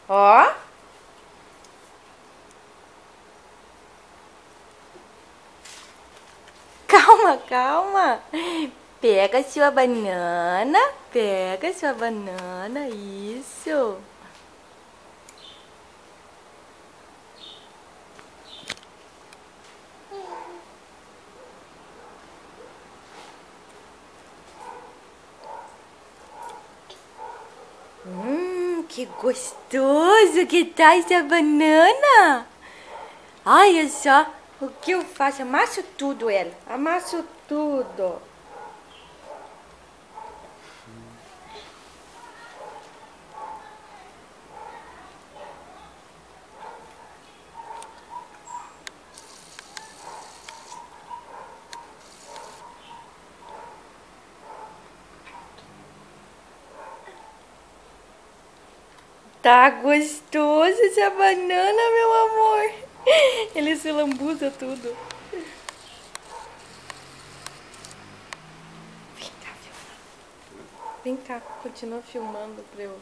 Ó. Calma, calma. Pega a sua banana. Pega a sua banana. Isso. Que gostoso que tá essa banana. Olha só o que eu faço. Amasso tudo ela. Amasso tudo. Tá gostoso essa banana, meu amor. Ele se lambuza tudo. Vem cá, filma. Vem cá, continua filmando pra eu...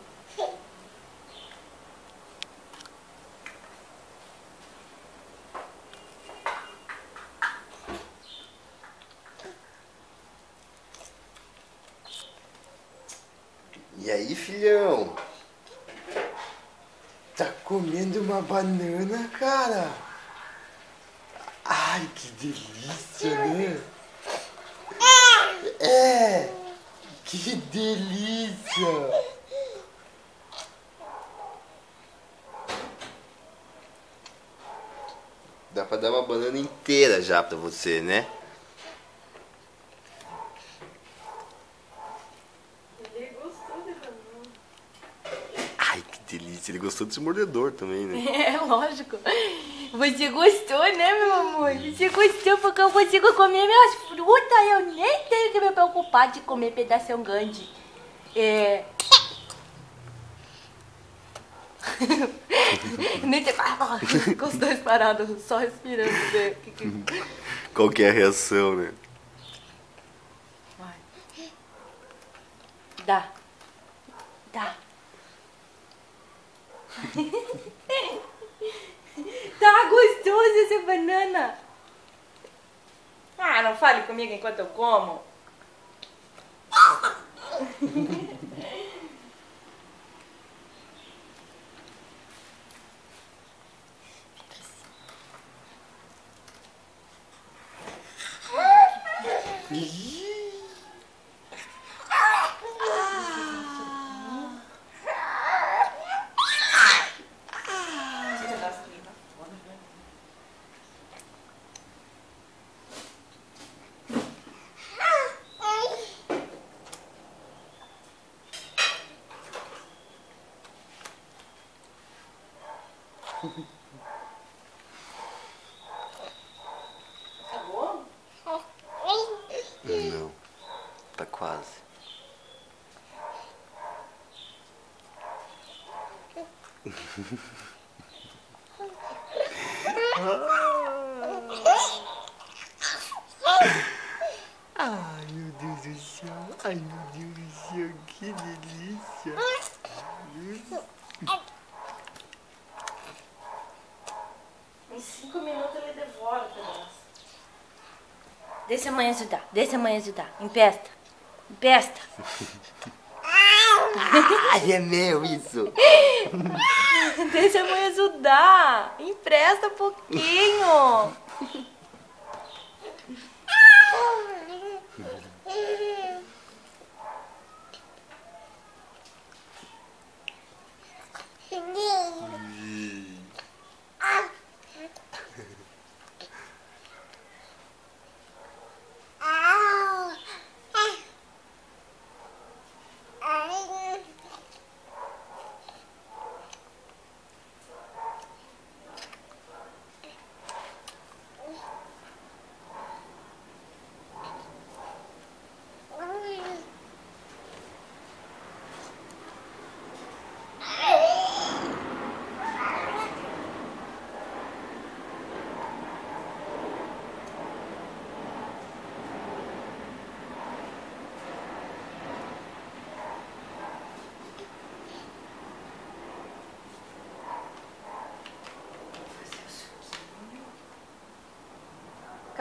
E aí, filhão? Tá comendo uma banana, cara? Ai, que delícia, né? É! Que delícia! Dá pra dar uma banana inteira já pra você, né? Ele gostou da banana. Ai, que delícia! Ele gostou desse mordedor também, né? É, lógico. Você gostou, né, meu amor? Você gostou porque eu consigo comer minhas frutas. Eu nem tenho que me preocupar de comer pedação grande. É... Nem tem... Com os dois parados, só respirando. Né? Qual que é a reação, né? Vai. Dá. Dá. Tá gostoso essa banana. Ah, não fale comigo enquanto eu como. Acabou? Não, tá quase. Ai, meu Deus do céu. Ai, meu Deus do céu. Que delícia. Em 5 minutos ele devora o pedaço. Deixa a mãe ajudar, deixa a mãe ajudar. Empesta, empesta. Ai, é meu isso. Deixa a mãe ajudar. Empresta um pouquinho.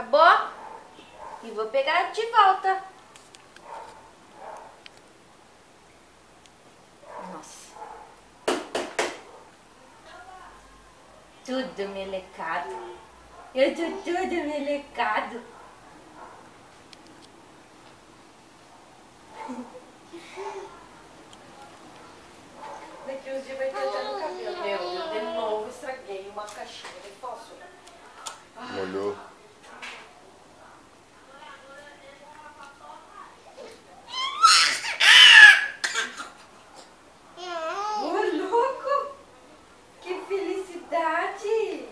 Acabou? E vou pegar de volta. Nossa. Tudo melecado. Eu tô tudo melecado. Daqui uns dias vai ter até no cabelo. Meu, eu de novo estraguei uma caixinha de fósforo. Molhou. Ô, louco! Que felicidade!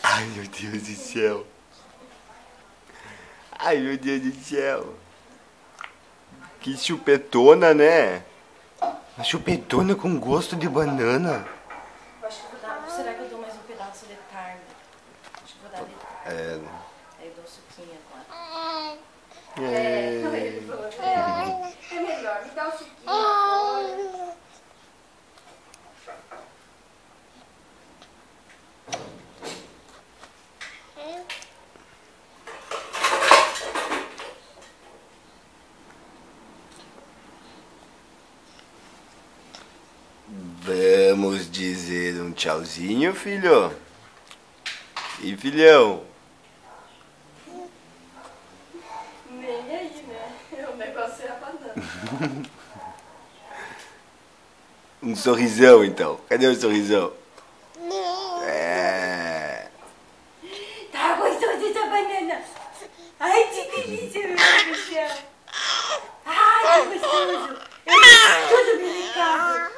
Ai, meu Deus do céu. Ai, meu Deus do céu. Que chupetona, né? Uma chupetona com gosto de banana. Eu acho que vou dar. Será que eu dou mais um pedaço de carne? Acho que vou dar de carne. É. Aí eu dou um suquinho agora. É. Ele falou, é melhor, me dá o suquinho agora. Vamos dizer um tchauzinho, filho? E filhão? Nem aí, né? O negócio é a banana. Um sorrisão, então. Cadê o sorrisão? É. Tá gostoso essa banana. Ai, que delícia, meu Deus do céu. Ai, que gostoso. Eu tô tudo delicado.